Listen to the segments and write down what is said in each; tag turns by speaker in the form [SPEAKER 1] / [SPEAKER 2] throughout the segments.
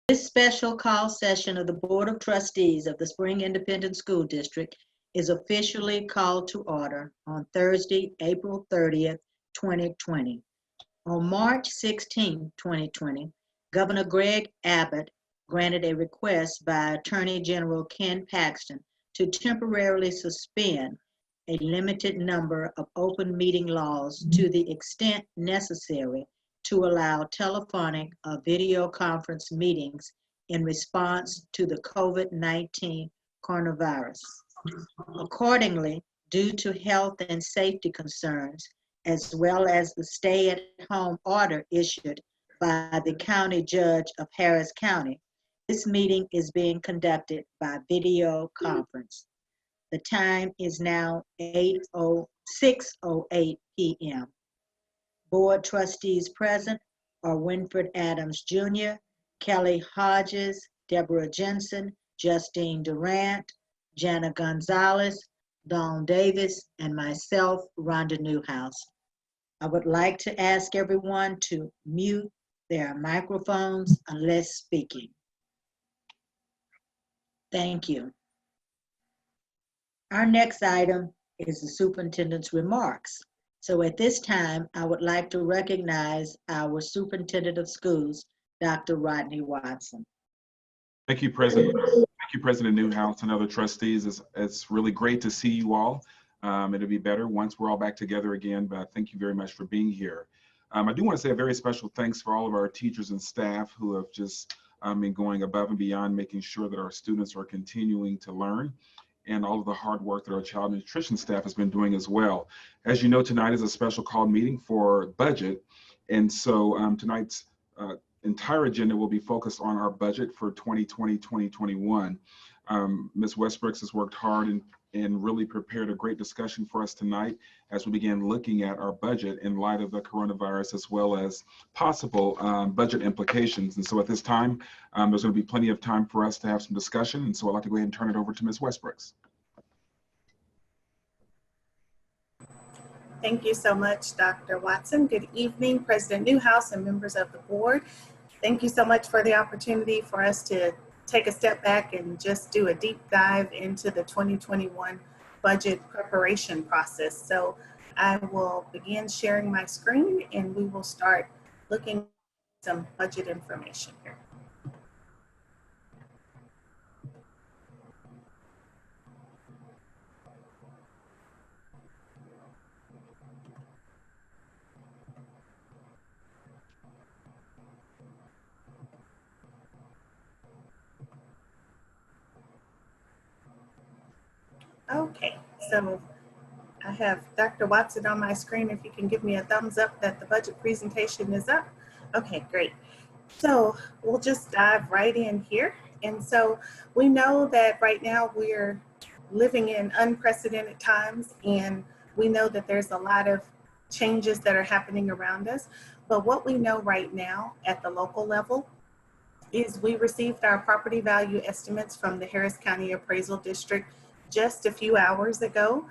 [SPEAKER 1] This special call session of the Board of Trustees of the Spring Independent School District is officially called to order on Thursday, April 30th, 2020. On March 16, 2020, Governor Greg Abbott granted a request by Attorney General Ken Paxton to temporarily suspend a limited number of open meeting laws to the extent necessary to allow telephonic or video conference meetings in response to the COVID-19 coronavirus. Accordingly, due to health and safety concerns, as well as the stay-at-home order issued by the County Judge of Harris County, this meeting is being conducted by video conference. The time is now 6:08 p.m. Board trustees present are Winfred Adams Jr., Kelly Hodges, Deborah Jensen, Justine Durant, Jana Gonzalez, Dawn Davis, and myself, Rhonda Newhouse. I would like to ask everyone to mute their microphones unless speaking. Thank you. Our next item is the superintendent's remarks. So at this time, I would like to recognize our superintendent of schools, Dr. Rodney Watson.
[SPEAKER 2] Thank you, President. Thank you, President Newhouse and other trustees. It's really great to see you all. It'll be better once we're all back together again, but thank you very much for being here. I do want to say a very special thanks for all of our teachers and staff who have just been going above and beyond, making sure that our students are continuing to learn, and all of the hard work that our child nutrition staff has been doing as well. As you know, tonight is a special called meeting for budget, and so tonight's entire agenda will be focused on our budget for 2020-2021. Ms. Westbrooks has worked hard and really prepared a great discussion for us tonight as we begin looking at our budget in light of the coronavirus, as well as possible budget implications. And so at this time, there's going to be plenty of time for us to have some discussion. And so I'd like to go ahead and turn it over to Ms. Westbrooks.
[SPEAKER 3] Thank you so much, Dr. Watson. Good evening, President Newhouse and members of the board. Thank you so much for the opportunity for us to take a step back and just do a deep dive into the 2021 budget preparation process. So I will begin sharing my screen and we will start looking at some budget information here. Okay, so I have Dr. Watson on my screen. If you can give me a thumbs up that the budget presentation is up. Okay, great. So we'll just dive right in here. And so we know that right now we're living in unprecedented times, and we know that there's a lot of changes that are happening around us. But what we know right now at the local level is we received our property value estimates from the Harris County Appraisal District just a few hours ago,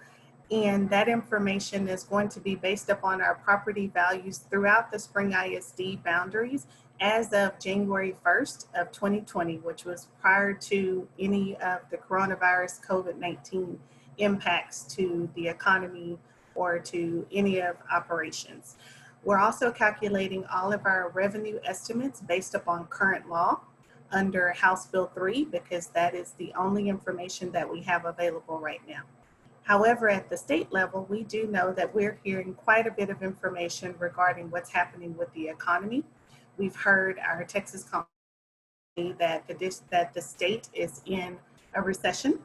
[SPEAKER 3] and that information is going to be based upon our property values throughout the Spring ISD boundaries as of January 1st of 2020, which was prior to any of the coronavirus COVID-19 impacts to the economy or to any of operations. We're also calculating all of our revenue estimates based upon current law under House Bill 3, because that is the only information that we have available right now. However, at the state level, we do know that we're hearing quite a bit of information regarding what's happening with the economy. We've heard our Texas company that the state is in a recession,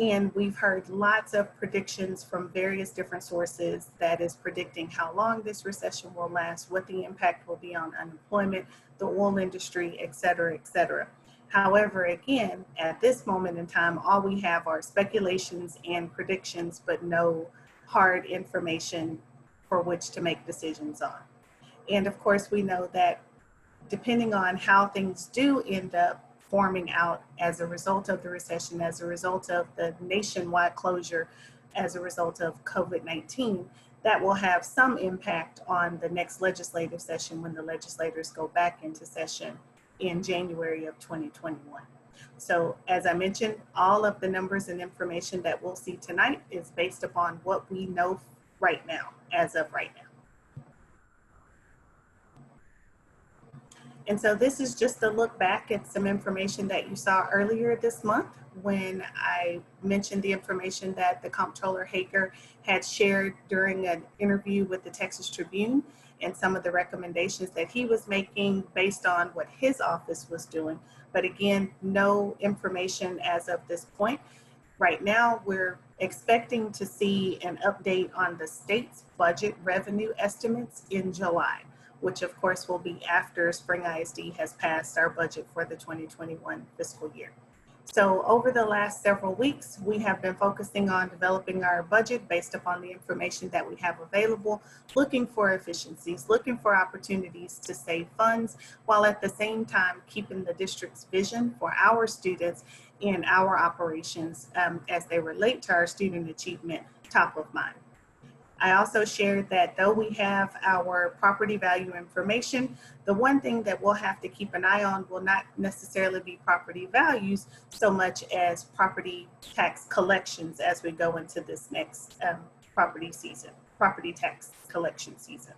[SPEAKER 3] and we've heard lots of predictions from various different sources that is predicting how long this recession will last, what the impact will be on unemployment, the oil industry, et cetera, et cetera. However, again, at this moment in time, all we have are speculations and predictions, but no hard information for which to make decisions on. And of course, we know that depending on how things do end up forming out as a result of the recession, as a result of the nationwide closure, as a result of COVID-19, that will have some impact on the next legislative session when the legislators go back into session in January of 2021. So as I mentioned, all of the numbers and information that we'll see tonight is based upon what we know right now, as of right now. And so this is just a look back at some information that you saw earlier this month when I mentioned the information that the Comptroller Hager had shared during an interview with the Texas Tribune and some of the recommendations that he was making based on what his office was doing. But again, no information as of this point. Right now, we're expecting to see an update on the state's budget revenue estimates in July, which of course will be after Spring ISD has passed our budget for the 2021 fiscal year. So over the last several weeks, we have been focusing on developing our budget based upon the information that we have available, looking for efficiencies, looking for opportunities to save funds, while at the same time keeping the district's vision for our students and our operations as they relate to our student achievement top of mind. I also shared that though we have our property value information, the one thing that we'll have to keep an eye on will not necessarily be property values so much as property tax collections as we go into this next property tax collection season.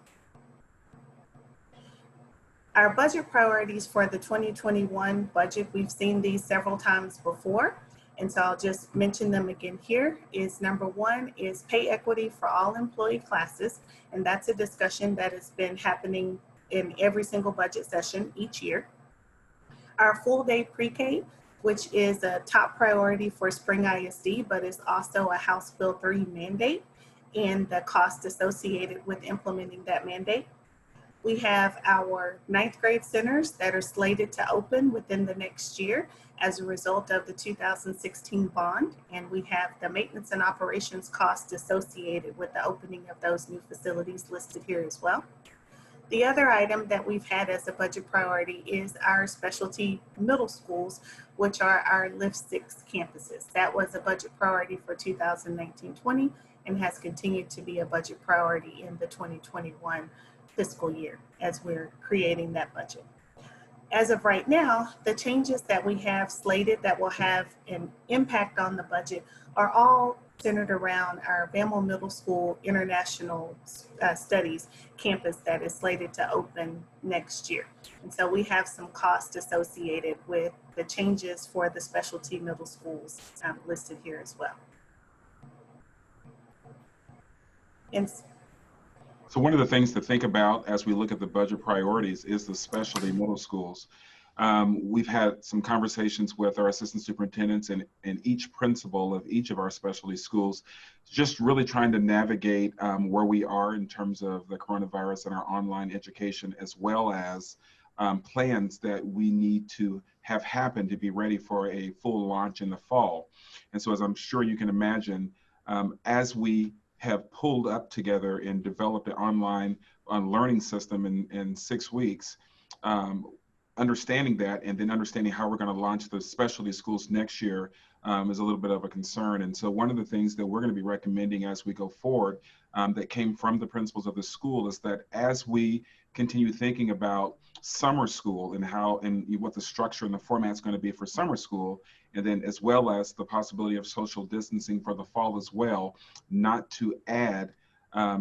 [SPEAKER 3] Our budget priorities for the 2021 budget, we've seen these several times before. And so I'll just mention them again here. Is number one is pay equity for all employee classes. And that's a discussion that has been happening in every single budget session each year. Our full day pre-K, which is a top priority for Spring ISD, but is also a House Bill 3 mandate and the cost associated with implementing that mandate. We have our 9th grade centers that are slated to open within the next year as a result of the 2016 bond, and we have the maintenance and operations costs associated with the opening of those new facilities listed here as well. The other item that we've had as a budget priority is our specialty middle schools, which are our Lift 6 campuses. That was a budget priority for 2019-20 and has continued to be a budget priority in the 2021 fiscal year as we're creating that budget. As of right now, the changes that we have slated that will have an impact on the budget are all centered around our Bamwell Middle School International Studies campus that is slated to open next year. And so we have some costs associated with the changes for the specialty middle schools listed here as well. And
[SPEAKER 2] so one of the things to think about as we look at the budget priorities is the specialty middle schools. We've had some conversations with our assistant superintendents and each principal of each of our specialty schools, just really trying to navigate where we are in terms of the coronavirus and our online education, as well as plans that we need to have happen to be ready for a full launch in the fall. And so as I'm sure you can imagine, as we have pulled up together and developed an online learning system in 6 weeks, understanding that and then understanding how we're going to launch the specialty schools next year is a little bit of a concern. And so one of the things that we're going to be recommending as we go forward that came from the principals of the school is that as we continue thinking about summer school and how and what the structure and the format is going to be for summer school, and then as well as the possibility of social distancing for the fall as well, not to add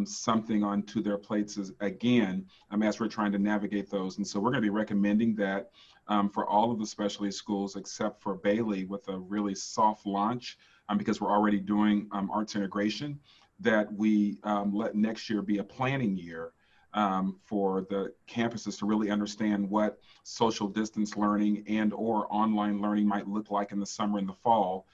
[SPEAKER 2] something onto their plates again as we're trying to navigate those. And so we're going to be recommending that for all of the specialty schools except for Bailey with a really soft launch because we're already doing arts integration, that we let next year be a planning year for the campuses to really understand what social distance learning and or online learning might look like in the summer and the fall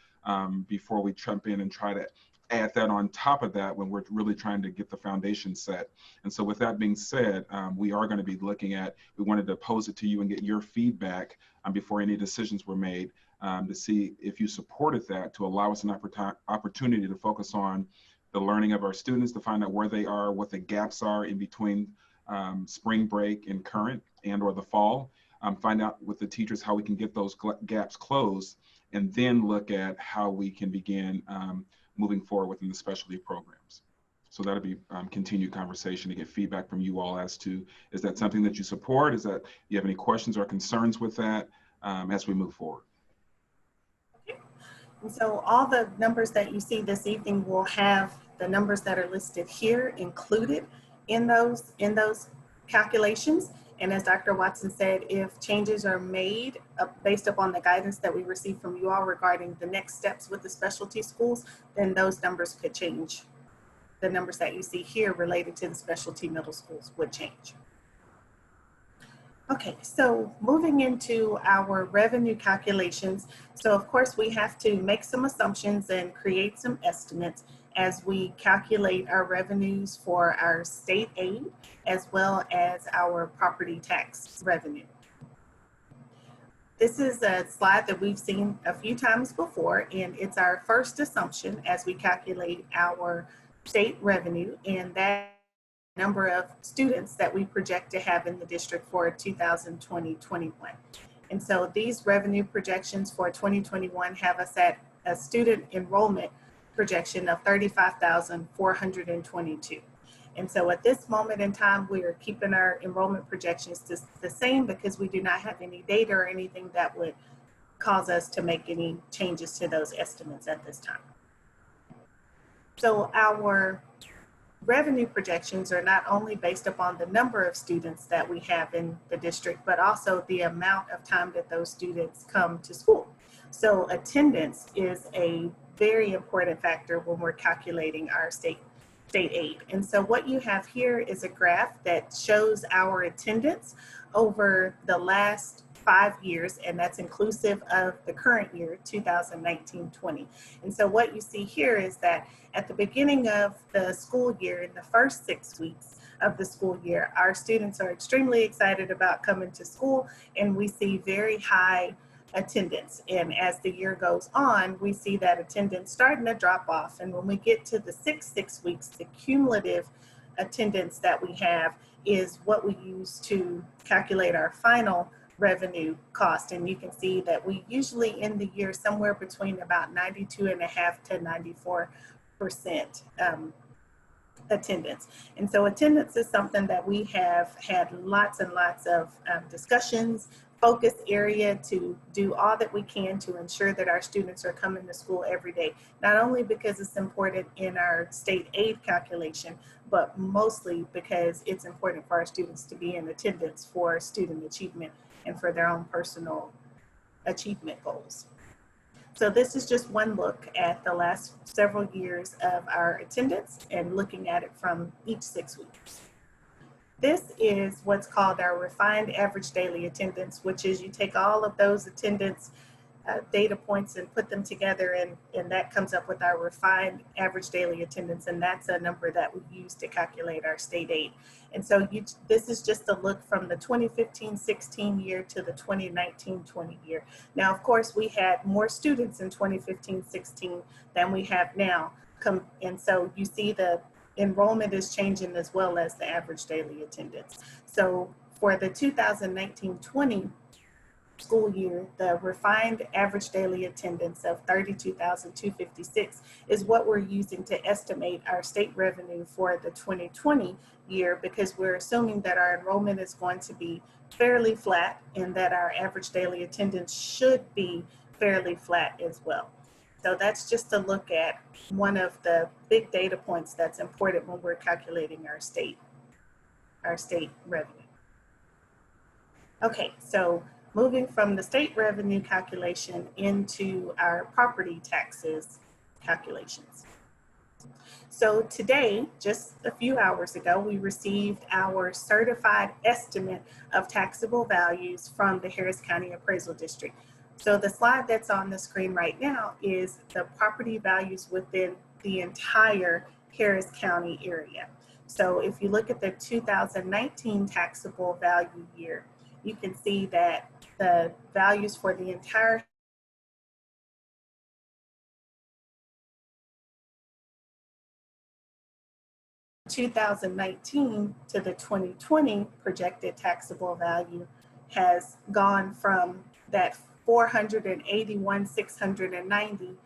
[SPEAKER 2] before we jump in and try to add that on top of that when we're really trying to get the foundation set. And so with that being said, we are going to be looking at, we wanted to pose it to you and get your feedback before any decisions were made to see if you supported that, to allow us an opportunity to focus on the learning of our students, to find out where they are, what the gaps are in between spring break and current and or the fall, find out with the teachers how we can get those gaps closed, and then look at how we can begin moving forward within the specialty programs. So that'll be continued conversation to get feedback from you all as to, is that something that you support? Is that, you have any questions or concerns with that as we move forward?
[SPEAKER 3] And so all the numbers that you see this evening will have the numbers that are listed here included in those calculations. And as Dr. Watson said, if changes are made based upon the guidance that we received from you all regarding the next steps with the specialty schools, then those numbers could change. The numbers that you see here related to the specialty middle schools would change. Okay, so moving into our revenue calculations. So of course we have to make some assumptions and create some estimates as we calculate our revenues for our state aid as well as our property tax revenue. This is a slide that we've seen a few times before, and it's our first assumption as we calculate our state revenue, and that number of students that we project to have in the district for 2020-21. And so these revenue projections for 2021 have us at a student enrollment projection of 35,422. And so at this moment in time, we are keeping our enrollment projections the same because we do not have any data or anything that would cause us to make any changes to those estimates at this time. So our revenue projections are not only based upon the number of students that we have in the district, but also the amount of time that those students come to school. So attendance is a very important factor when we're calculating our state aid. And so what you have here is a graph that shows our attendance over the last 5 years, and that's inclusive of the current year, 2019-20. And so what you see here is that at the beginning of the school year, in the first 6 weeks of the school year, our students are extremely excited about coming to school, and we see very high attendance. And as the year goes on, we see that attendance starting to drop off. And when we get to the 6 weeks, the cumulative attendance that we have is what we use to calculate our final revenue cost. And you can see that we usually end the year somewhere between about 92.5% to 94% attendance. And so attendance is something that we have had lots and lots of discussions, focus area to do all that we can to ensure that our students are coming to school every day, not only because it's important in our state aid calculation, but mostly because it's important for our students to be in attendance for student achievement and for their own personal achievement goals. So this is just one look at the last several years of our attendance and looking at it from each 6 weeks. This is what's called our refined average daily attendance, which is you take all of those attendance data points and put them together, and that comes up with our refined average daily attendance, and that's a number that we use to calculate our state aid. And so this is just a look from the 2015-16 year to the 2019-20 year. Now, of course, we had more students in 2015-16 than we have now, and so you see the enrollment is changing as well as the average daily attendance. So for the 2019-20 school year, the refined average daily attendance of 32,256 is what we're using to estimate our state revenue for the 2020 year, because we're assuming that our enrollment is going to be fairly flat and that our average daily attendance should be fairly flat as well. So that's just a look at one of the big data points that's important when we're calculating our state revenue. Okay, so moving from the state revenue calculation into our property taxes calculations. So today, just a few hours ago, we received our certified estimate of taxable values from the Harris County Appraisal District. So the slide that's on the screen right now is the property values within the entire Harris County area. So if you look at the 2019 taxable value year, you can see that the values for the entire (2019) to the 2020 projected taxable value has gone from that 481,690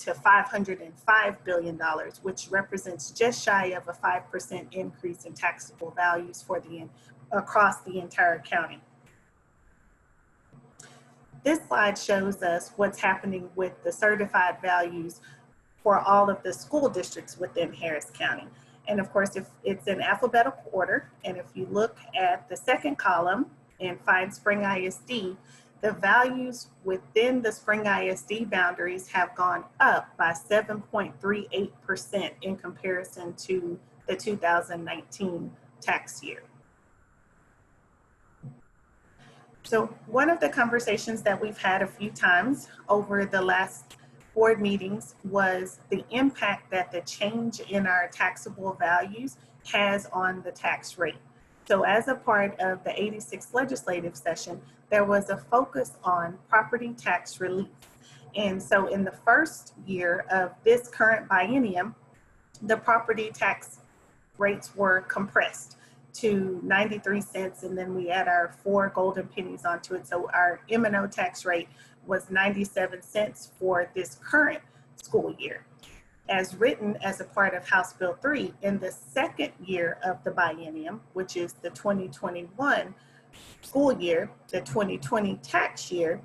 [SPEAKER 3] to $505 billion, which represents just shy of a 5% increase in taxable values for across the entire county. This slide shows us what's happening with the certified values for all of the school districts within Harris County. And of course, if it's in alphabetical order, and if you look at the second column and find Spring ISD, the values within the Spring ISD boundaries have gone up by 7.38% in comparison to the 2019 tax year. So one of the conversations that we've had a few times over the last board meetings was the impact that the change in our taxable values has on the tax rate. So as a part of the 86th legislative session, there was a focus on property tax relief. And so in the first year of this current biennium, the property tax rates were compressed to 93 cents, and then we add our 4 golden pennies onto it. So our M&O tax rate was 97 cents for this current school year. As written as a part of House Bill 3, in the second year of the biennium, which is the 2021 school year, the 2020 tax year,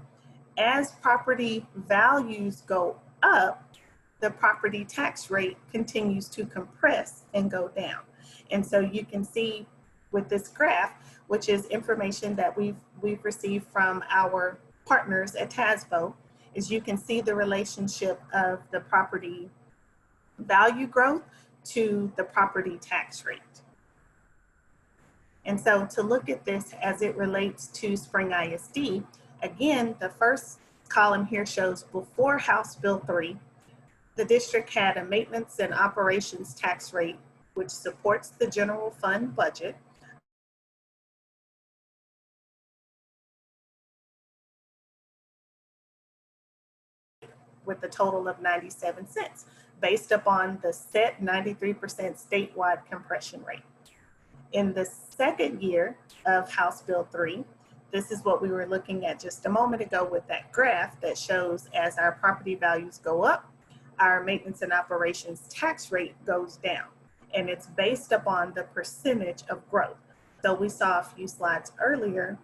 [SPEAKER 3] as property values go up, the property tax rate continues to compress and go down. And so you can see with this graph, which is information that we've received from our partners at TASVO, is you can see the relationship of the property value growth to the property tax rate. And so to look at this as it relates to Spring ISD, again, the first column here shows before House Bill 3, the district had a maintenance and operations tax rate, which supports the general fund budget, with a total of 97 cents, based upon the set 93% statewide compression rate. In the second year of House Bill 3, this is what we were looking at just a moment ago with that graph that shows as our property values go up, our maintenance and operations tax rate goes down. And it's based upon the percentage of growth. So we saw a few slides earlier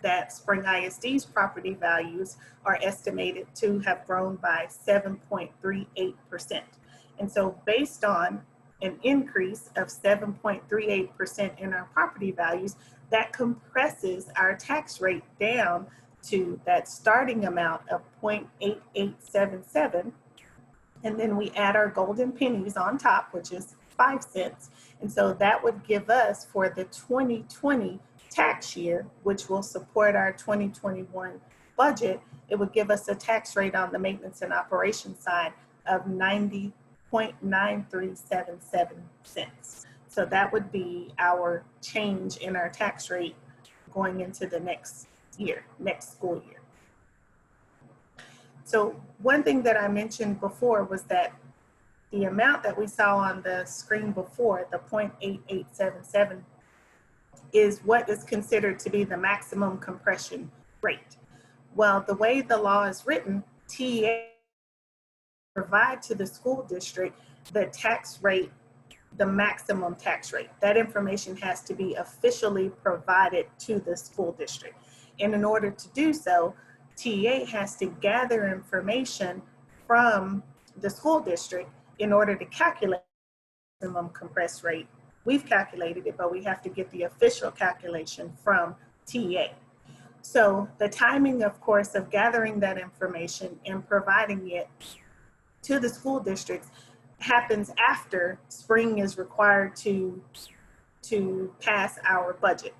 [SPEAKER 3] that Spring ISD's property values are estimated to have grown by 7.38%. And so based on an increase of 7.38% in our property values, that compresses our tax rate down to that starting amount of 0.8877. And then we add our golden pennies on top, which is 5 cents. And so that would give us, for the 2020 tax year, which will support our 2021 budget, it would give us a tax rate on the maintenance and operations side of 90.9377 cents. So that would be our change in our tax rate going into the next year, next school year. So one thing that I mentioned before was that the amount that we saw on the screen before, the 0.8877, is what is considered to be the maximum compression rate. Well, the way the law is written, TEA provide to the school district the tax rate, the maximum tax rate. That information has to be officially provided to the school district. And in order to do so, TEA has to gather information from the school district in order to calculate the maximum compressed rate. We've calculated it, but we have to get the official calculation from TEA. So the timing, of course, of gathering that information and providing it to the school districts happens after Spring is required to pass our budget.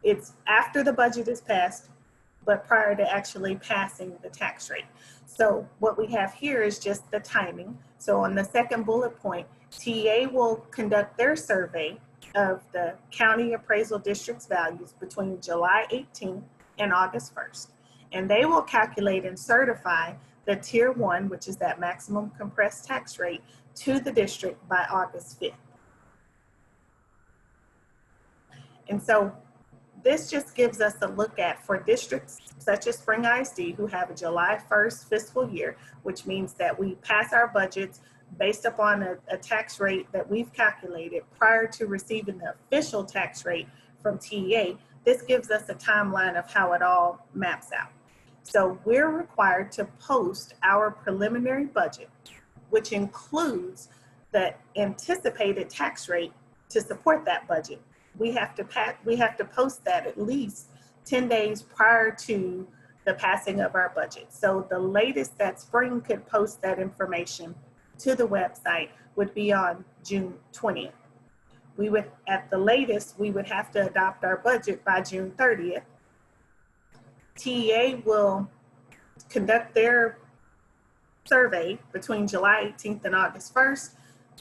[SPEAKER 3] It's after the budget is passed, but prior to actually passing the tax rate. So what we have here is just the timing. So on the second bullet point, TEA will conduct their survey of the county appraisal district's values between July 18th and August 1st. And they will calculate and certify the tier 1, which is that maximum compressed tax rate, to the district by August 5th. And so this just gives us a look at for districts such as Spring ISD who have a July 1st fiscal year, which means that we pass our budgets based upon a tax rate that we've calculated prior to receiving the official tax rate from TEA. This gives us a timeline of how it all maps out. So we're required to post our preliminary budget, which includes the anticipated tax rate to support that budget. We have to post that at least 10 days prior to the passing of our budget. So the latest that Spring could post that information to the website would be on June 20th. We would, at the latest, we would have to adopt our budget by June 30th. TEA will conduct their survey between July 18th and August 1st.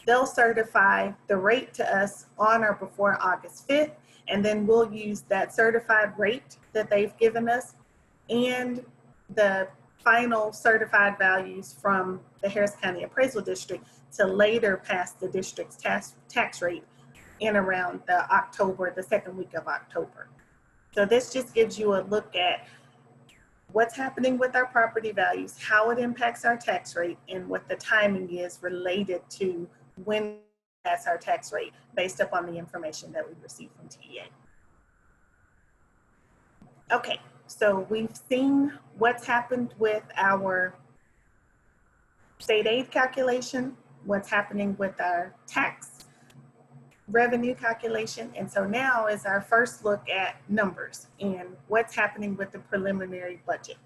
[SPEAKER 3] They'll certify the rate to us on or before August 5th, and then we'll use that certified rate that they've given us and the final certified values from the Harris County Appraisal District to later pass the district's tax rate in around the second week of October. So this just gives you a look at what's happening with our property values, how it impacts our tax rate, and what the timing is related to when that's our tax rate based upon the information that we receive from TEA. Okay, so we've seen what's happened with our state aid calculation, what's happening with our tax revenue calculation. And so now is our first look at numbers and what's happening with the preliminary budget.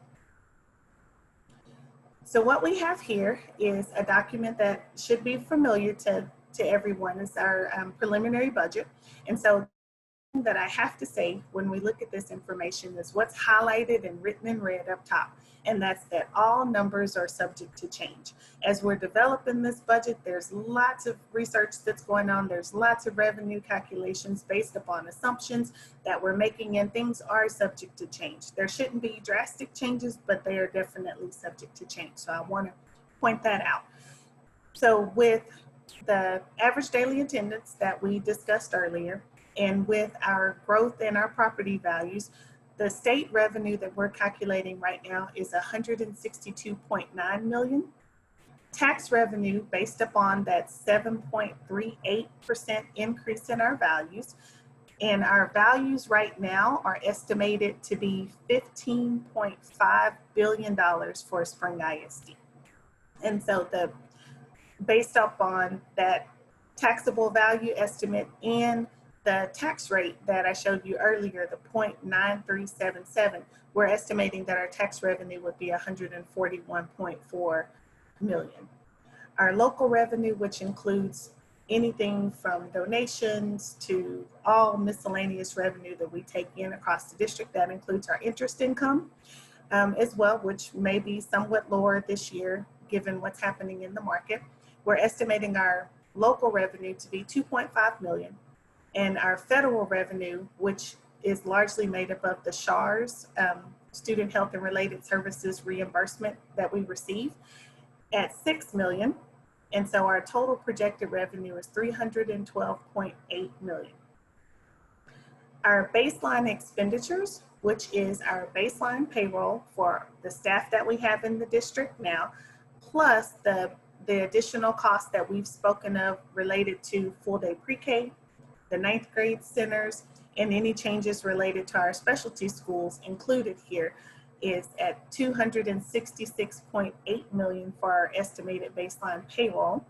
[SPEAKER 3] So what we have here is a document that should be familiar to everyone. It's our preliminary budget. And so that I have to say when we look at this information is what's highlighted and written in red up top, and that's that all numbers are subject to change. As we're developing this budget, there's lots of research that's going on. There's lots of revenue calculations based upon assumptions that we're making, and things are subject to change. There shouldn't be drastic changes, but they are definitely subject to change. So I want to point that out. So with the average daily attendance that we discussed earlier, and with our growth in our property values, the state revenue that we're calculating right now is $162.9 million. Tax revenue based upon that 7.38% increase in our values. And our values right now are estimated to be $15.5 billion for Spring ISD. And so based upon that taxable value estimate and the tax rate that I showed you earlier, the 0.9377, we're estimating that our tax revenue would be $141.4 million. Our local revenue, which includes anything from donations to all miscellaneous revenue that we take in across the district, that includes our interest income as well, which may be somewhat lower this year given what's happening in the market. We're estimating our local revenue to be $2.5 million. And our federal revenue, which is largely made up of the SHARS, Student Health and Related Services reimbursement that we receive, at $6 million. And so our total projected revenue is $312.8 million. Our baseline expenditures, which is our baseline payroll for the staff that we have in the district now, plus the additional costs that we've spoken of related to full day pre-K, the 9th grade centers, and any changes related to our specialty schools included here, is at $266.8 million for our estimated baseline payroll.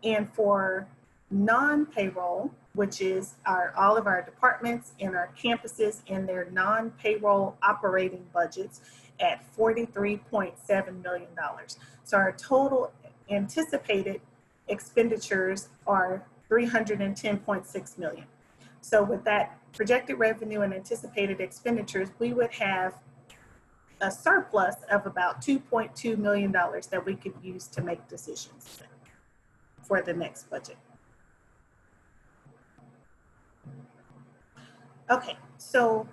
[SPEAKER 3] And for non-payroll, which is all of our departments and our campuses and their non-payroll operating budgets, at $43.7 million. So our total anticipated expenditures are $310.6 million. So with that projected revenue and anticipated expenditures, we would have a surplus of about $2.2 million that we could use to make decisions for the next budget. Okay, so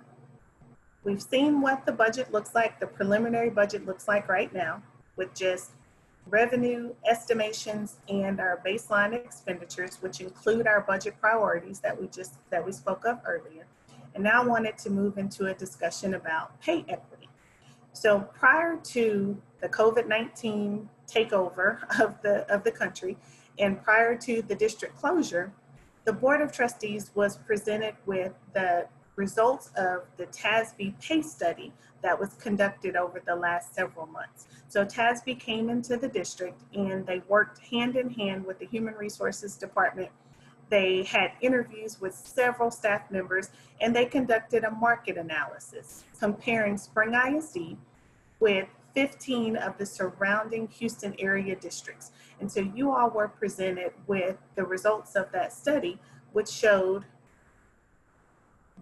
[SPEAKER 3] we've seen what the budget looks like, the preliminary budget looks like right now, with just revenue estimations and our baseline expenditures, which include our budget priorities that we spoke of earlier. And now I wanted to move into a discussion about pay equity. So prior to the COVID-19 takeover of the country and prior to the district closure, the Board of Trustees was presented with the results of the TASB pay study that was conducted over the last several months. So TASB came into the district and they worked hand in hand with the Human Resources Department. They had interviews with several staff members and they conducted a market analysis comparing Spring ISD with 15 of the surrounding Houston area districts. And so you all were presented with the results of that study, which showed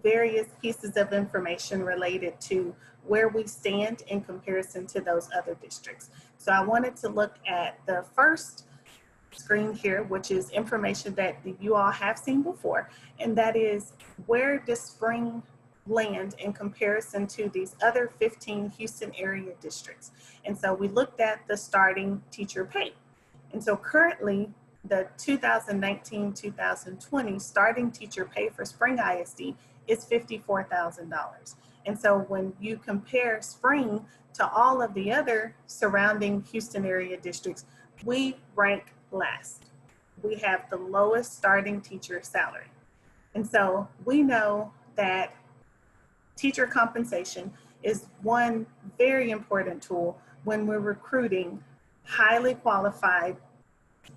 [SPEAKER 3] various pieces of information related to where we stand in comparison to those other districts. So I wanted to look at the first screen here, which is information that you all have seen before, and that is where does Spring land in comparison to these other 15 Houston area districts. And so we looked at the starting teacher pay. And so currently the 2019-2020 starting teacher pay for Spring ISD is $54,000. And so when you compare Spring to all of the other surrounding Houston area districts, we rank last. We have the lowest starting teacher salary. And so we know that teacher compensation is one very important tool when we're recruiting highly qualified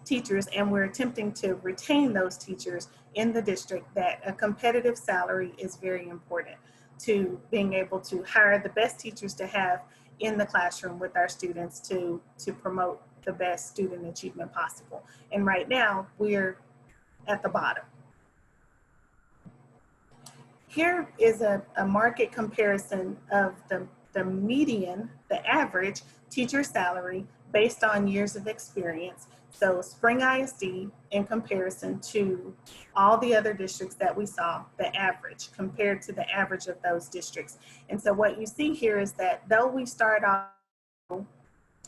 [SPEAKER 3] teachers and we're attempting to retain those teachers in the district, that a competitive salary is very important to being able to hire the best teachers to have in the classroom with our students to promote the best student achievement possible. And right now we're at the bottom. Here is a market comparison of the median, the average teacher salary based on years of experience. So Spring ISD in comparison to all the other districts that we saw, the average compared to the average of those districts. And so what you see here is that though we start off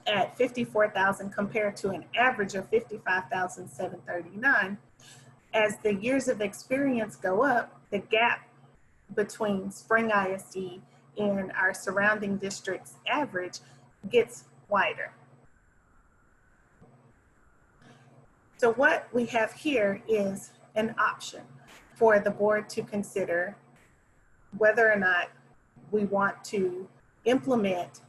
[SPEAKER 3] at 54,000 compared to an average of 55,739, as the years of experience go up, the gap between Spring ISD and our surrounding districts average gets wider. So what we have here is an option for the board to consider whether or not we want to implement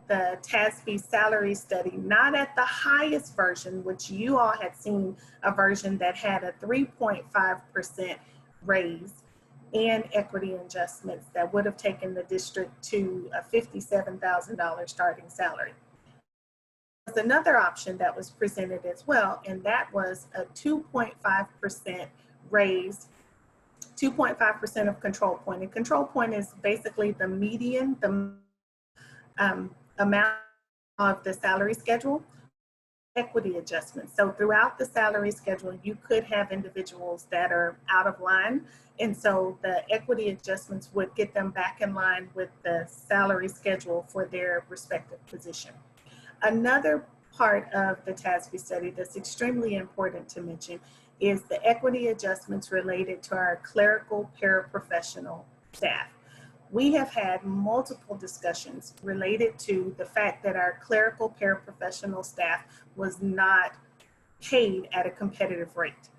[SPEAKER 3] the TASB salary study, not at the highest version, which you all had seen a version that had a 3.5% raise and equity adjustments that would have taken the district to a $57,000 starting salary. There's another option that was presented as well, and that was a 2.5% raise, 2.5% of control point. And control point is basically the median, the amount of the salary schedule, equity adjustments. So throughout the salary schedule, you could have individuals that are out of line. And so the equity adjustments would get them back in line with the salary schedule for their respective position. Another part of the TASB study that's extremely important to mention is the equity adjustments related to our clerical paraprofessional staff. We have had multiple discussions related to the fact that our clerical paraprofessional staff was not paid at a competitive rate.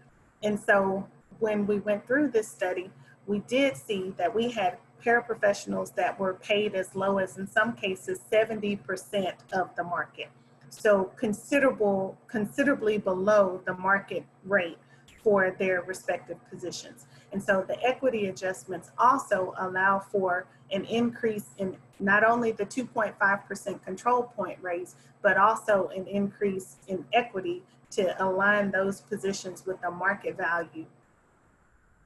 [SPEAKER 3] And so when we went through this study, we did see that we had paraprofessionals that were paid as low as, in some cases, 70% of the market. So considerably below the market rate for their respective positions. And so the equity adjustments also allow for an increase in not only the 2.5% control point raise, but also an increase in equity to align those positions with the market value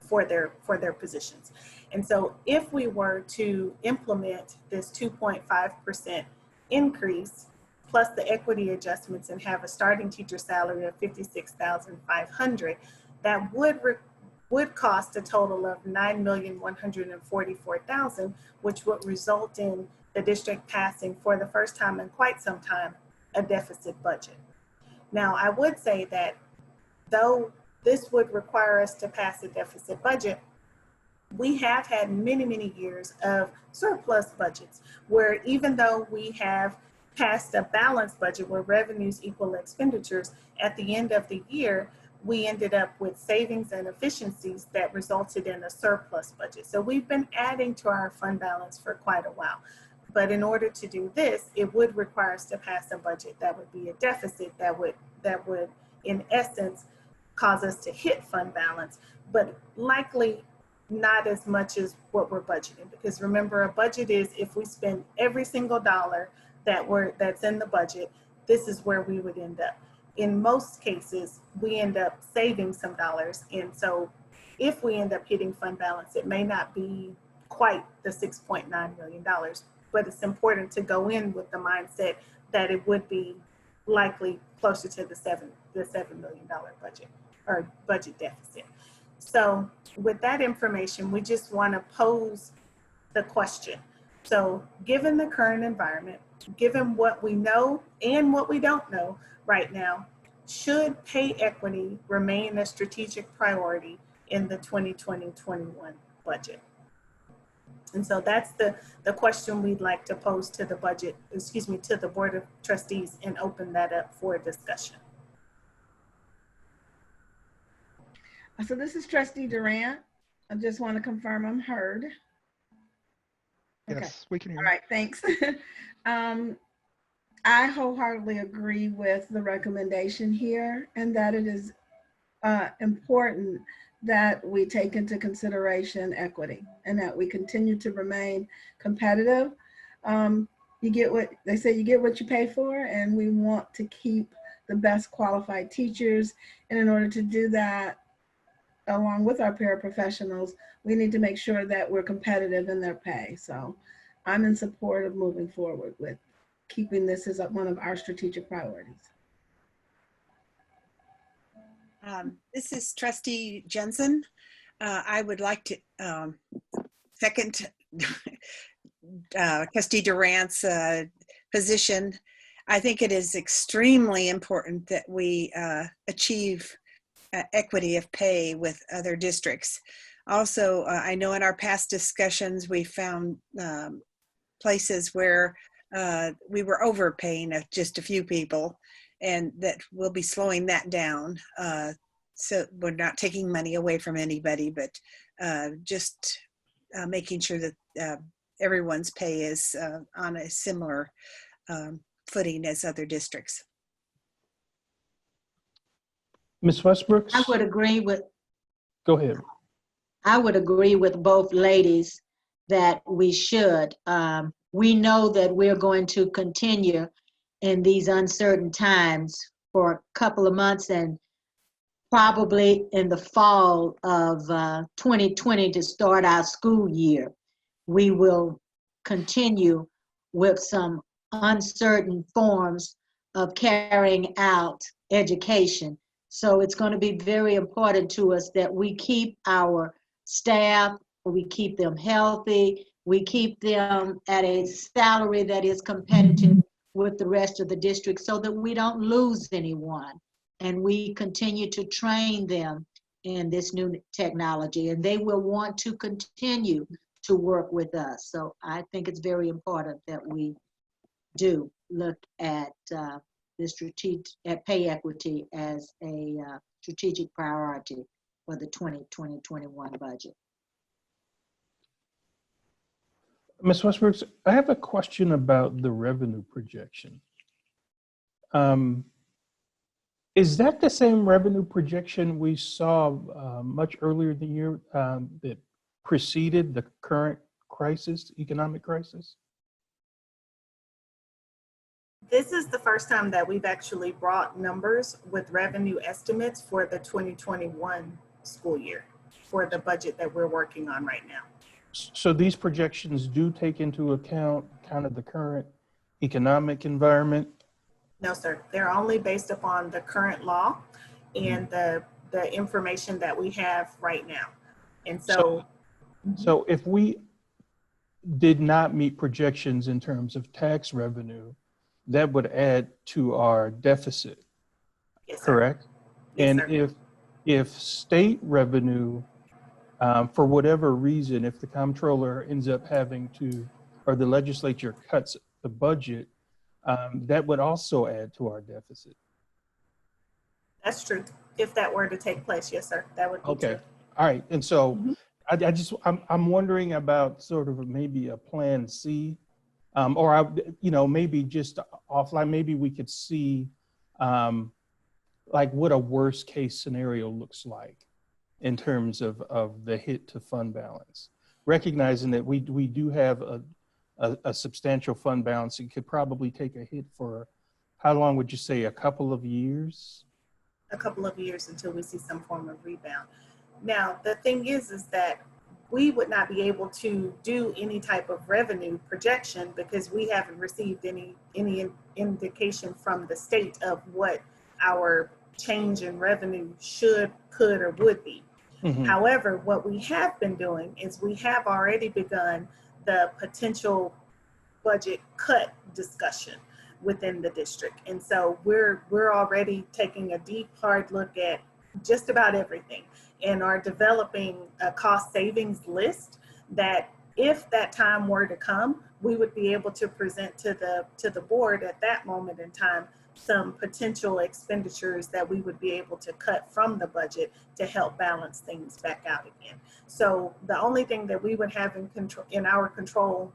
[SPEAKER 3] for their positions. And so if we were to implement this 2.5% increase plus the equity adjustments and have a starting teacher salary of $56,500, that would cost a total of $9,144,000, which would result in the district passing, for the first time in quite some time, a deficit budget. Now, I would say that though this would require us to pass a deficit budget, we have had many, many years of surplus budgets where even though we have passed a balanced budget where revenues equal expenditures, at the end of the year, we ended up with savings and efficiencies that resulted in a surplus budget. So we've been adding to our fund balance for quite a while. But in order to do this, it would require us to pass a budget that would be a deficit that would in essence cause us to hit fund balance, but likely not as much as what we're budgeting. Because remember, a budget is if we spend every single dollar that's in the budget, this is where we would end up. In most cases, we end up saving some dollars. And so if we end up hitting fund balance, it may not be quite the $6.9 million, but it's important to go in with the mindset that it would be likely closer to the $7 million budget or budget deficit. So with that information, we just want to pose the question. So given the current environment, given what we know and what we don't know right now, should pay equity remain a strategic priority in the 2020-21 budget? And so that's the question we'd like to pose to the to the Board of Trustees and open that up for discussion.
[SPEAKER 4] So this is Trustee Durant. I just want to confirm I'm heard. Okay.
[SPEAKER 5] Yes, we can hear
[SPEAKER 4] All
[SPEAKER 5] you.
[SPEAKER 4] right, thanks. I wholeheartedly agree with the recommendation here and that it is important that we take into consideration equity and that we continue to remain competitive. You get what they say, you get what you pay for, and we want to keep the best qualified teachers. And in order to do that, along with our paraprofessionals, we need to make sure that we're competitive in their pay. So I'm in support of moving forward with keeping this as one of our strategic priorities.
[SPEAKER 6] This is Trustee Jensen. I would like to second Trustee Durant's position. I think it is extremely important that we achieve equity of pay with other districts. Also, I know in our past discussions, we found places where we were overpaying just a few people, and that we'll be slowing that down. So we're not taking money away from anybody, but just making sure that everyone's pay is on a similar footing as other districts.
[SPEAKER 5] Ms. Westbrooks?
[SPEAKER 1] I would agree with both ladies that we should. We know that we're going to continue in these uncertain times for a couple of months, and probably in the fall of 2020 to start our school year. We will continue with some uncertain forms of carrying out education. So it's going to be very important to us that we keep our staff, we keep them healthy, we keep them at a salary that is competitive with the rest of the district so that we don't lose anyone. And we continue to train them in this new technology, and they will want to continue to work with us. So I think it's very important that we do look at at pay equity as a strategic priority for the 2020-21 budget.
[SPEAKER 5] Ms. Westbrooks, I have a question about the revenue projection. Is that the same revenue projection we saw much earlier in the year that preceded the current crisis, economic crisis?
[SPEAKER 3] This is the first time that we've actually brought numbers with revenue estimates for the 2021 school year for the budget that we're working on right now.
[SPEAKER 5] So these projections do take into account kind of the current economic environment?
[SPEAKER 3] No, sir. They're only based upon the current law and the information that we have right now. And so
[SPEAKER 5] if we did not meet projections in terms of tax revenue, that would add to our deficit,
[SPEAKER 3] yes, sir.
[SPEAKER 5] correct?
[SPEAKER 3] Yes,
[SPEAKER 5] And
[SPEAKER 3] sir.
[SPEAKER 5] if state revenue For whatever reason, if the comptroller ends up having to, or the legislature cuts the budget, that would also add to our deficit.
[SPEAKER 3] That's true. If that were to take place, yes, sir, that would be
[SPEAKER 5] Okay.
[SPEAKER 3] true.
[SPEAKER 5] All right. And so
[SPEAKER 3] Mhm.
[SPEAKER 5] I'm wondering about sort of maybe a plan C, or maybe just offline, maybe we could see like what a worst case scenario looks like in terms of the hit to fund balance, recognizing that we do have a substantial fund balance. It could probably take a hit for, how long would you say, a couple of years?
[SPEAKER 3] A couple of years until we see some form of rebound. Now, the thing is that we would not be able to do any type of revenue projection because we haven't received any indication from the state of what our change in revenue should, could, or would be.
[SPEAKER 5] Mhm.
[SPEAKER 3] However, what we have been doing is we have already begun the potential budget cut discussion within the district. And so we're already taking a deep, hard look at just about everything and are developing a cost savings list that if that time were to come, we would be able to present to the board at that moment in time some potential expenditures that we would be able to cut from the budget to help balance things back out again. So the only thing that we would have in our control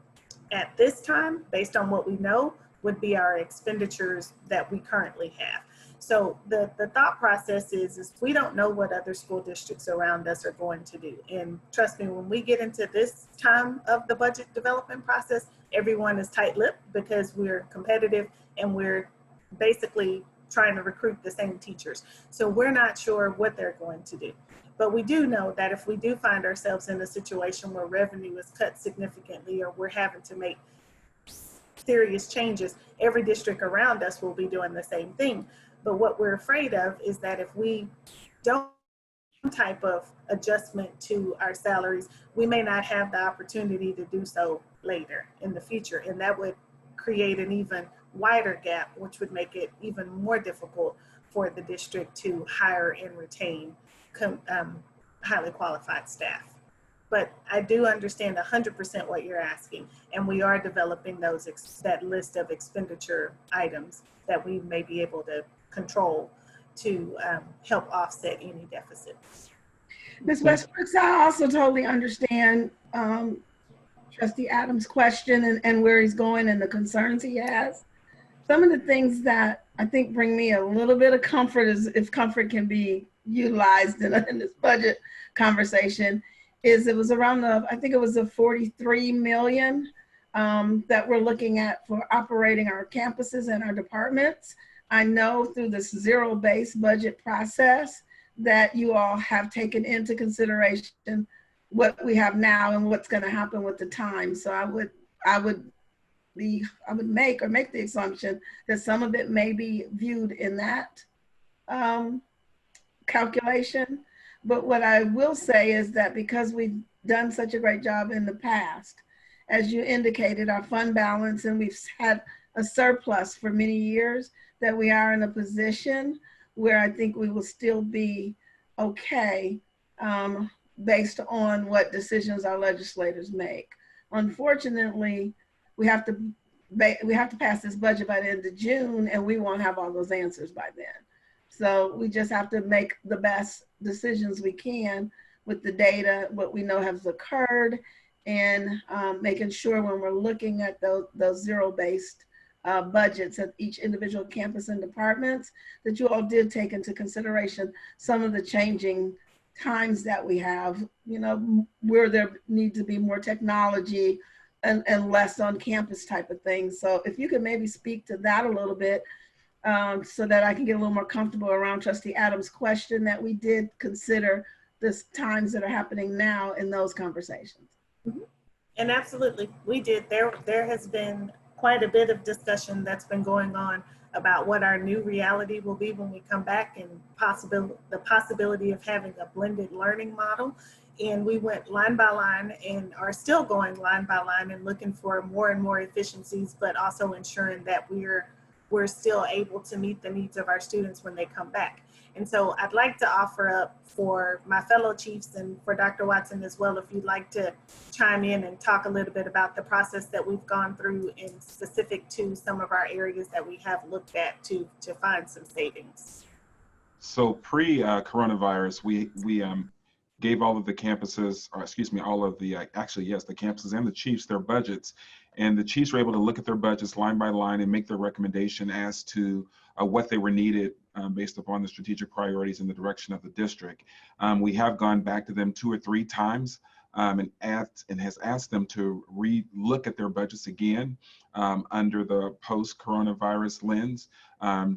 [SPEAKER 3] at this time, based on what we know, would be our expenditures that we currently have. So the thought process is we don't know what other school districts around us are going to do. And trust me, when we get into this time of the budget development process, everyone is tight-lipped because we're competitive and we're basically trying to recruit the same teachers. So we're not sure what they're going to do. But we do know that if we do find ourselves in a situation where revenue is cut significantly or we're having to make serious changes, every district around us will be doing the same thing. But what we're afraid of is that if we don't type of adjustment to our salaries, we may not have the opportunity to do so later in the future. And that would create an even wider gap, which would make it even more difficult for the district to hire and retain highly qualified staff. But I do understand 100% what you're asking, and we are developing that list of expenditure items that we may be able to control to help offset any deficits.
[SPEAKER 4] Ms. Westbrook, I also totally understand Trustee Adams' question and where he's going and the concerns he has. Some of the things that I think bring me a little bit of comfort, is if comfort can be utilized in this budget conversation, is it was around I think it was the 43 million that we're looking at for operating our campuses and our departments. I know through this zero-based budget process that you all have taken into consideration what we have now and what's going to happen with the time. So I would make the assumption that some of it may be viewed in that calculation. But what I will say is that because we've done such a great job in the past, as you indicated, our fund balance, and we've had a surplus for many years, that we are in a position where I think we will still be okay based on what decisions our legislators make. Unfortunately, we have to pass this budget by the end of June, and we won't have all those answers by then. So we just have to make the best decisions we can with the data, what we know has occurred, and making sure when we're looking at those zero-based budgets at each individual campus and departments, that you all did take into consideration some of the changing times that we have, where there needs to be more technology and less on campus type of things. So if you could maybe speak to that a little bit, so that I can get a little more comfortable around Trustee Adams' question, that we did consider the times that are happening now in those conversations.
[SPEAKER 3] Mm-hmm. And absolutely, we did. There has been quite a bit of discussion that's been going on about what our new reality will be when we come back, and the possibility of having a blended learning model. And we went line by line and are still going line by line and looking for more and more efficiencies, but also ensuring that we're still able to meet the needs of our students when they come back. And so I'd like to offer up for my fellow chiefs and for Dr. Watson as well, if you'd like to chime in and talk a little bit about the process that we've gone through in specific to some of our areas that we have looked at to find some savings.
[SPEAKER 2] So pre-coronavirus, we gave all of the campuses, or excuse me, all of the, actually, yes, the campuses and the chiefs their budgets. And the chiefs were able to look at their budgets line by line and make their recommendation as to what they were needed based upon the strategic priorities and the direction of the district. We have gone back to them 2 or 3 times and has asked them to re-look at their budgets again under the post-coronavirus lens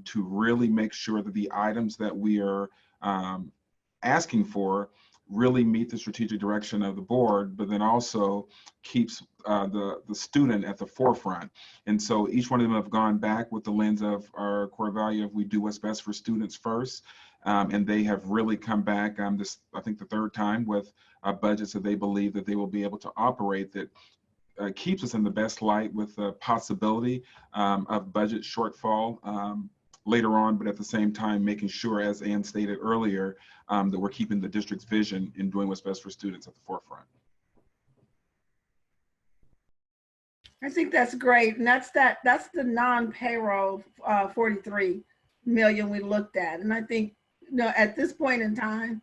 [SPEAKER 2] to really make sure that the items that we are asking for really meet the strategic direction of the board, but then also keeps the student at the forefront. And so each one of them have gone back with the lens of our core value of we do what's best for students first. And they have really come back this, I think, the 3rd time with budgets that they believe that they will be able to operate that keeps us in the best light with the possibility of budget shortfall later on, but at the same time, making sure, as Ann stated earlier, that we're keeping the district's vision in doing what's best for students at the forefront.
[SPEAKER 4] I think that's great. And that's the non-payroll 43 million we looked at. And I think, you know, at this point in time,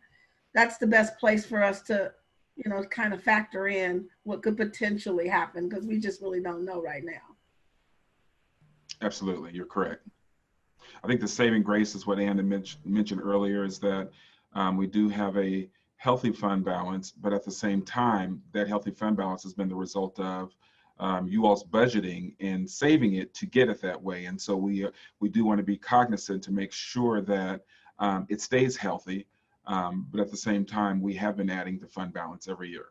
[SPEAKER 4] that's the best place for us to, you know, kind of factor in what could potentially happen, because we just really don't know right now.
[SPEAKER 2] Absolutely, you're correct. I think the saving grace is what Ann had mentioned earlier, is that we do have a healthy fund balance, but at the same time, that healthy fund balance has been the result of you all's budgeting and saving it to get it that way. And so we do want to be cognizant to make sure that it stays healthy, but at the same time, we have been adding to fund balance every year.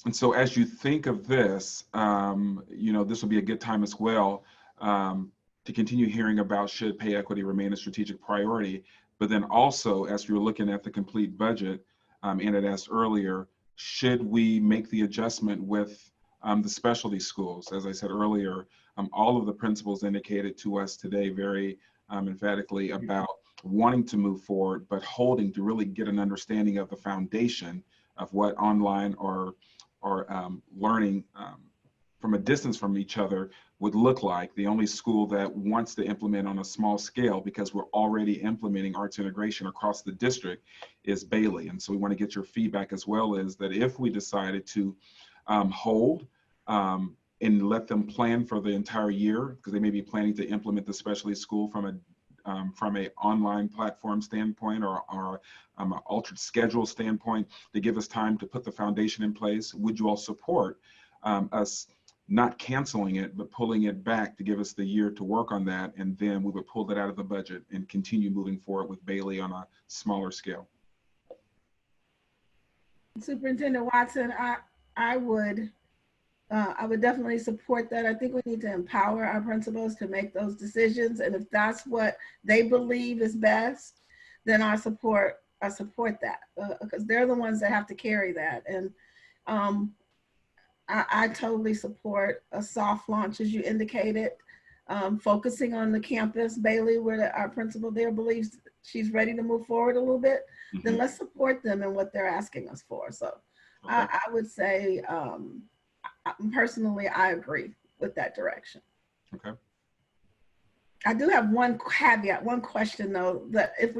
[SPEAKER 2] And so as you think of this, you know, this will be a good time as well to continue hearing about should pay equity remain a strategic priority, but then also as you're looking at the complete budget, and it asked earlier, should we make the adjustment with the specialty schools? As I said earlier, all of the principals indicated to us today very emphatically about wanting to move forward, but holding to really get an understanding of the foundation of what online or learning from a distance from each other would look like. The only school that wants to implement on a small scale, because we're already implementing arts integration across the district, is Bailey. And so we want to get your feedback as well, is that if we decided to hold and let them plan for the entire year, because they may be planning to implement the specialty school from a online platform standpoint or an altered schedule standpoint, to give us time to put the foundation in place. Would you all support us not canceling it, but pulling it back to give us the year to work on that? And then we would pull that out of the budget and continue moving forward with Bailey on a smaller scale.
[SPEAKER 4] Superintendent Watson, I would definitely support that. I think we need to empower our principals to make those decisions. And if that's what they believe is best, then I support that because they're the ones that have to carry that. And I totally support a soft launch, as you indicated, focusing on the campus. Bailey, where our principal there believes she's ready to move forward a little bit, then let's support them in what they're asking us for. So okay. I would say, personally, I agree with that direction.
[SPEAKER 2] Okay.
[SPEAKER 4] I do have one caveat, one question though, that if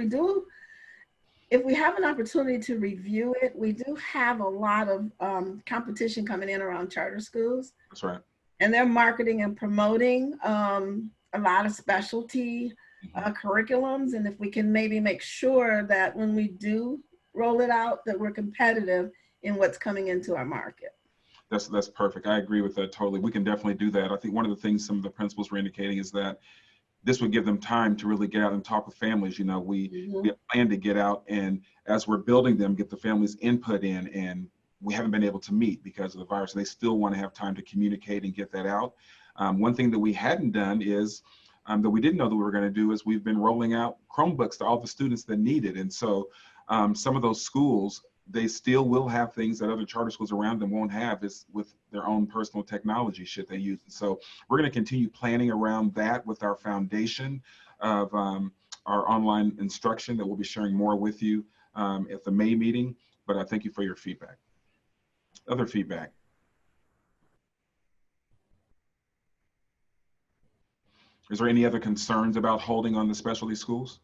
[SPEAKER 4] we have an opportunity to review it, we do have a lot of competition coming in around charter schools.
[SPEAKER 2] That's right.
[SPEAKER 4] And they're marketing and promoting a lot of specialty curriculums. And if we can maybe make sure that when we do roll it out, that we're competitive in what's coming into our market.
[SPEAKER 2] That's perfect. I agree with that totally. We can definitely do that. I think one of the things some of the principals were indicating is that this would give them time to really get out and talk with families. You know, we have planned to get out, and as we're building them, get the families' input in, and we haven't been able to meet because of the virus. They still want to have time to communicate and get that out. One thing that we hadn't done is, that we didn't know that we were going to do, is we've been rolling out Chromebooks to all the students that need it. And so some of those schools they still will have things that other charter schools around them won't have, is with their own personal technology should they use it. So we're going to continue planning around that with our foundation of our online instruction that we'll be sharing more with you at the May meeting. But I thank you for your feedback. Other feedback. Is there any other concerns about holding on the specialty schools?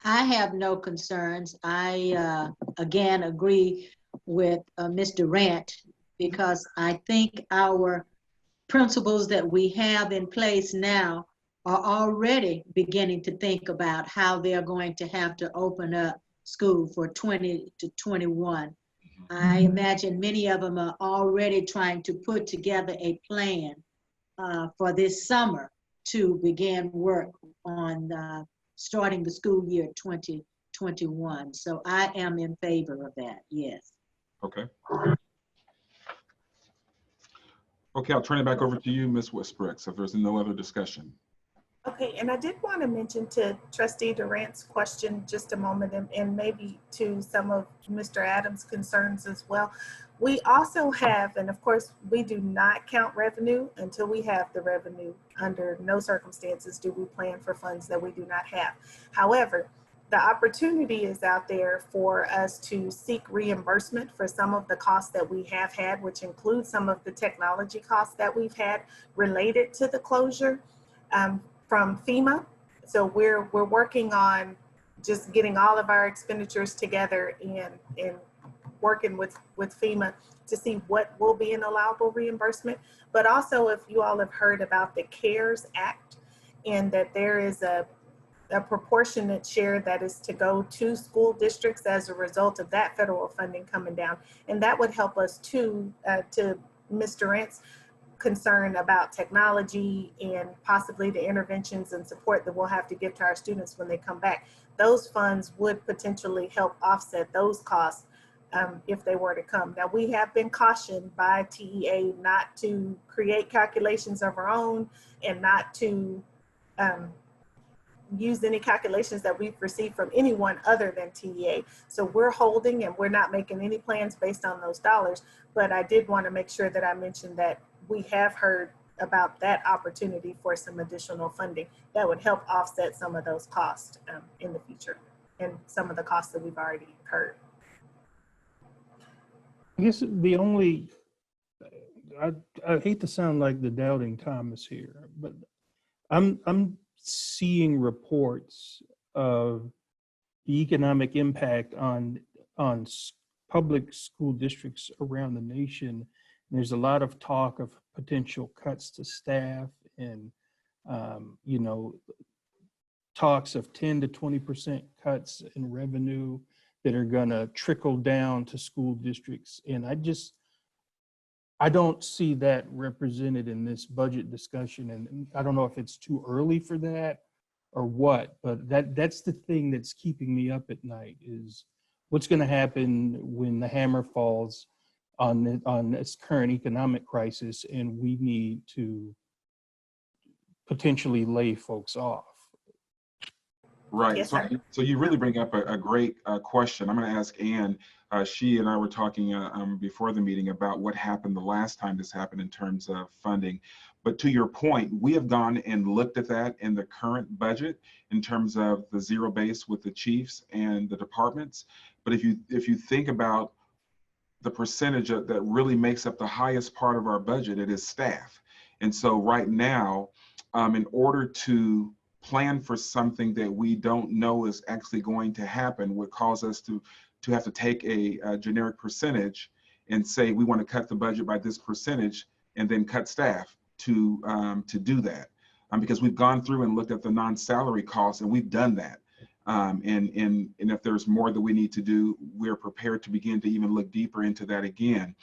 [SPEAKER 1] I have no concerns. I, again, agree with Ms. Durant, because I think our principles that we have in place now are already beginning to think about how they're going to have to open up school for 20 to 21. I imagine many of them are already trying to put together a plan for this summer to begin work on starting the school year 2021. So I am in favor of that, yes.
[SPEAKER 2] Okay. Okay, I'll turn it back over to you, Ms. Westbrook, if there's no other discussion.
[SPEAKER 3] Okay, and I did want to mention to Trustee Durant's question just a moment, and maybe to some of Mr. Adams' concerns as well. We also have, and of course, we do not count revenue until we have the revenue. Under no circumstances do we plan for funds that we do not have. However, the opportunity is out there for us to seek reimbursement for some of the costs that we have had, which includes some of the technology costs that we've had related to the closure. From FEMA. So we're working on just getting all of our expenditures together and working with FEMA to see what will be an allowable reimbursement. But also, if you all have heard about the CARES Act, and that there is a proportionate share that is to go to school districts as a result of that federal funding coming down. And that would help us to Ms. Durant's concern about technology and possibly the interventions and support that we'll have to give to our students when they come back. Those funds would potentially help offset those costs if they were to come. Now, we have been cautioned by TEA not to create calculations of our own and not to use any calculations that we've received from anyone other than TEA. So we're holding and we're not making any plans based on those dollars. But I did want to make sure that I mentioned that we have heard about that opportunity for some additional funding that would help offset some of those costs in the future and some of the costs that we've already incurred.
[SPEAKER 5] I guess the only, I hate to sound like the doubting Thomas here, but I'm seeing reports of the economic impact on public school districts around the nation. There's a lot of talk of potential cuts to staff and, you know, talks of 10 to 20% cuts in revenue that are going to trickle down to school districts. And I don't see that represented in this budget discussion. And I don't know if it's too early for that or what, but that's the thing that's keeping me up at night, is what's going to happen when the hammer falls on this current economic crisis and we need to potentially lay folks off.
[SPEAKER 2] Right.
[SPEAKER 3] Yes,
[SPEAKER 2] So you really bring up a great question. I'm going to ask Ann. She and I were talking before the meeting about what happened the last time this happened in terms of funding. But to your point, we have gone and looked at that in the current budget in terms of the zero base with the chiefs and the departments. But if you think about the percentage that really makes up the highest part of our budget, it is staff. And so right now, in order to plan for something that we don't know is actually going to happen would cause us to have to take a generic percentage and say we want to cut the budget by this percentage and then cut staff to do that. Because we've gone through and looked at the non-salary costs and we've done that. And if there's more that we need to do, we're prepared to begin to even look deeper into that again.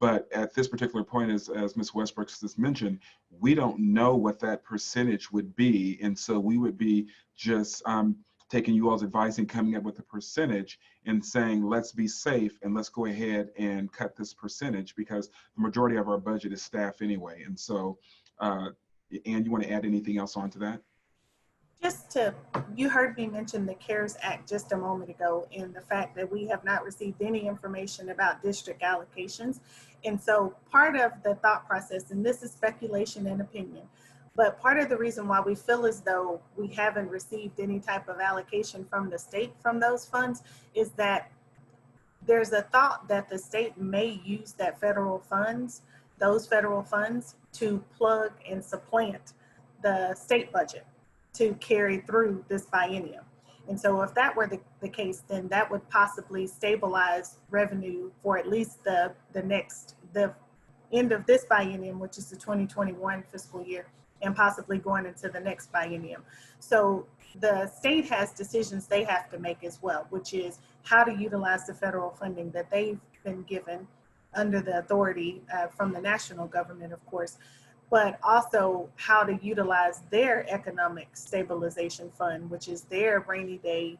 [SPEAKER 2] But at this particular point, as Ms. Westbrook just mentioned, we don't know what that percentage would be. And so we would be just taking you all's advice and coming up with a percentage and saying, let's be safe and let's go ahead and cut this percentage, because the majority of our budget is staff anyway. And so, Ann, you want to add anything else onto that?
[SPEAKER 3] You heard me mention the CARES Act just a moment ago, and the fact that we have not received any information about district allocations. And so part of the thought process, and this is speculation and opinion, but part of the reason why we feel as though we haven't received any type of allocation from the state from those funds is that there's a thought that the state may use that those federal funds to plug and supplant the state budget to carry through this biennium. And so if that were the case, then that would possibly stabilize revenue for at least the end of this biennium, which is the 2021 fiscal year, and possibly going into the next biennium. So the state has decisions they have to make as well, which is how to utilize the federal funding that they've been given under the authority from the national government, of course, but also how to utilize their economic stabilization fund, which is their rainy day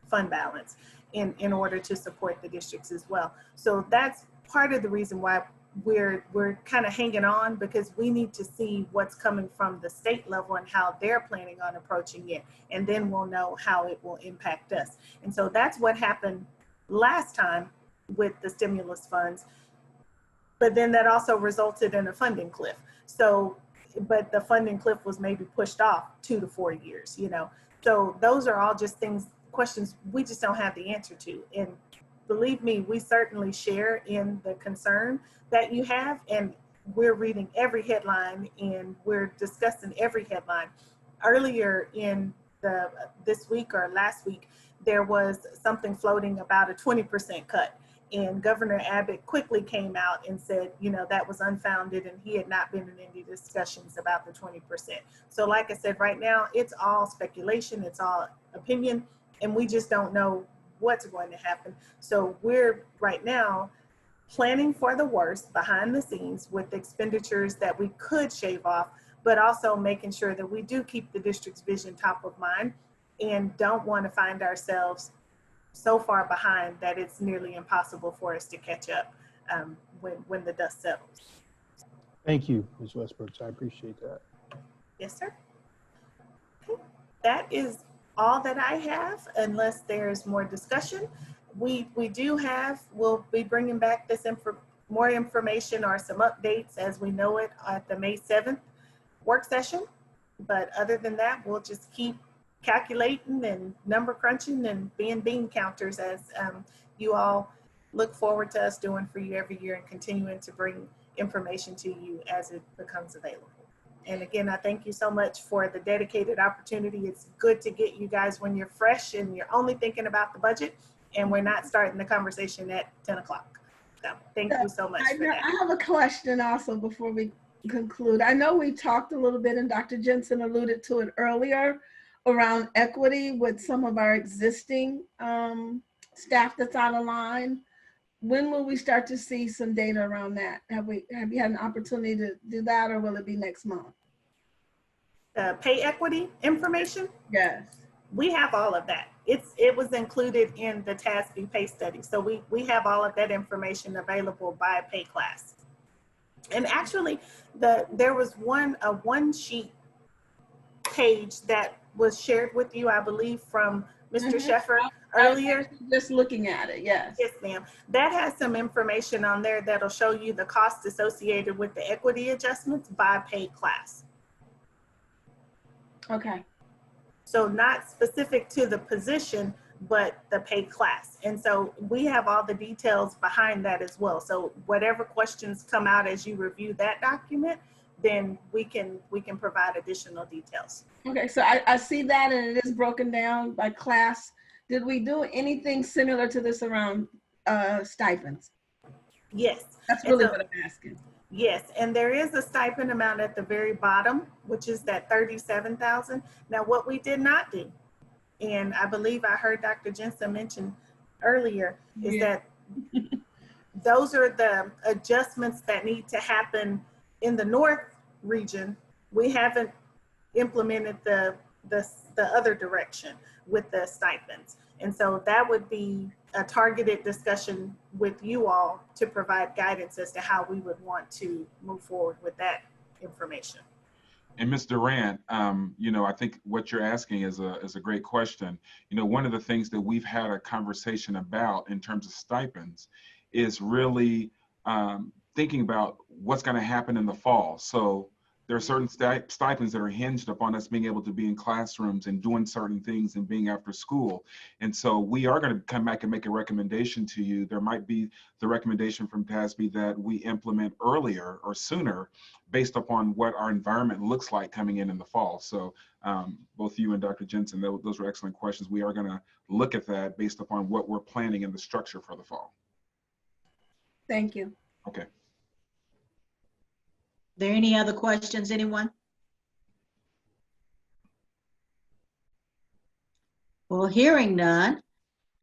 [SPEAKER 3] fund balance, in order to support the districts as well. So that's part of the reason why we're kind of hanging on, because we need to see what's coming from the state level and how they're planning on approaching it. And then we'll know how it will impact us. And so that's what happened last time with the stimulus funds. But then that also resulted in a funding cliff. So, but the funding cliff was maybe pushed off 2 to 4 years, you know. So those are all just questions we just don't have the answer to. And believe me, we certainly share in the concern that you have, and we're reading every headline and we're discussing every headline. Earlier in this week or last week, there was something floating about a 20% cut. And Governor Abbott quickly came out and said, you know, that was unfounded and he had not been in any discussions about the 20%. So like I said, right now, it's all speculation, it's all opinion, and we just don't know what's going to happen. So we're right now planning for the worst behind the scenes with expenditures that we could shave off, but also making sure that we do keep the district's vision top of mind and don't want to find ourselves so far behind that it's nearly impossible for us to catch up when the dust settles.
[SPEAKER 5] Thank you, Ms. Westbrook. I appreciate that.
[SPEAKER 3] Yes, sir. Okay. That is all that I have, unless there's more discussion. We'll be bringing back more information or some updates as we know it at the May 7th work session. But other than that, we'll just keep calculating and number crunching and being bean counters as you all look forward to us doing for you every year, and continuing to bring information to you as it becomes available. And again, I thank you so much for the dedicated opportunity. It's good to get you guys when you're fresh and you're only thinking about the budget, and we're not starting the conversation at 10 o'clock. So thank you so much for that.
[SPEAKER 4] I have a question also before we conclude. I know we talked a little bit, and Dr. Jensen alluded to it earlier, around equity with some of our existing staff that's out of line. When will we start to see some data around that? Have you had an opportunity to do that, or will it be next month?
[SPEAKER 3] Pay equity information?
[SPEAKER 4] Yes.
[SPEAKER 3] We have all of that. It was included in the TASB pay study. So we have all of that information available by pay class. And actually, there was a one sheet page that was shared with you, I believe, from Mr. Sheffer earlier.
[SPEAKER 4] Just looking at it, yes.
[SPEAKER 3] Yes, ma'am. That has some information on there that'll show you the costs associated with the equity adjustments by pay class.
[SPEAKER 4] Okay.
[SPEAKER 3] So not specific to the position, but the pay class. And so we have all the details behind that as well. So whatever questions come out as you review that document, then we can provide additional details.
[SPEAKER 4] Okay, so I see that, and it is broken down by class. Did we do anything similar to this around stipends?
[SPEAKER 3] Yes.
[SPEAKER 4] That's really what I'm asking.
[SPEAKER 3] Yes, and there is a stipend amount at the very bottom, which is that $37,000. Now, what we did not do, and I believe I heard Dr. Jensen mention earlier, is that those are the adjustments that need to happen in the North region. We haven't implemented the other direction with the stipends. And so that would be a targeted discussion with you all to provide guidance as to how we would want to move forward with that information.
[SPEAKER 2] And Ms. Durant, you know, I think what you're asking is a great question. You know, one of the things that we've had a conversation about in terms of stipends is really thinking about what's going to happen in the fall. So there are certain stipends that are hinged upon us being able to be in classrooms and doing certain things and being after school. And so we are going to come back and make a recommendation to you. There might be the recommendation from TASB that we implement earlier or sooner based upon what our environment looks like coming in the fall. So both you and Dr. Jensen, those were excellent questions. We are going to look at that based upon what we're planning in the structure for the fall.
[SPEAKER 4] Thank you.
[SPEAKER 2] Okay.
[SPEAKER 1] There any other questions, anyone? Well, hearing none,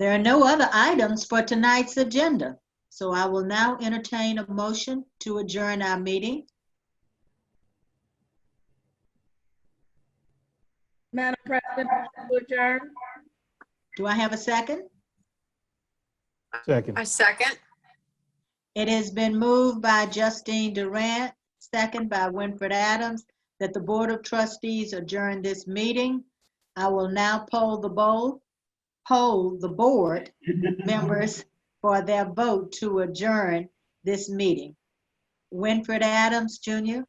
[SPEAKER 1] there are no other items for tonight's agenda. So I will now entertain a motion to adjourn our meeting.
[SPEAKER 4] Madam President, to adjourn.
[SPEAKER 1] Do I have a second?
[SPEAKER 5] Second.
[SPEAKER 7] I second.
[SPEAKER 1] It has been moved by Justine Durant, second by Winfred Adams, that the Board of Trustees adjourn this meeting. I will now poll the board members for their vote to adjourn this meeting. Winfred Adams, Jr.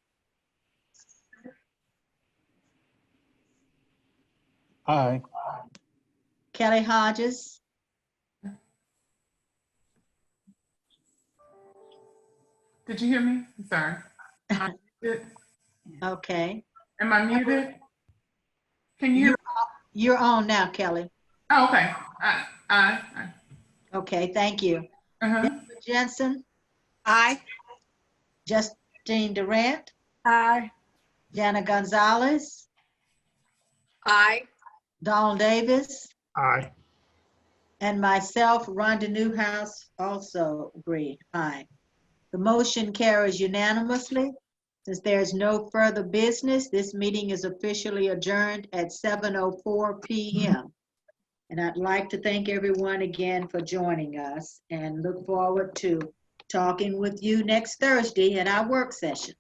[SPEAKER 5] Aye.
[SPEAKER 1] Kelly Hodges,
[SPEAKER 8] Did you hear me? I'm sorry.
[SPEAKER 1] okay.
[SPEAKER 8] Am I muted? Can you?
[SPEAKER 1] You're on now, Kelly.
[SPEAKER 8] Oh, okay. Aye.
[SPEAKER 1] Okay, thank you.
[SPEAKER 8] Uh-huh.
[SPEAKER 1] Jensen,
[SPEAKER 6] Aye.
[SPEAKER 1] Justine Durant,
[SPEAKER 4] Aye.
[SPEAKER 1] Jana Gonzalez,
[SPEAKER 7] Aye.
[SPEAKER 1] Donald Davis,
[SPEAKER 5] Aye.
[SPEAKER 1] and myself, Rhonda Newhouse, also agree. Aye. The motion carries unanimously. Since there is no further business, this meeting is officially adjourned at 7:04 p.m. And I'd like to thank everyone again for joining us and look forward to talking with you next Thursday at our work session.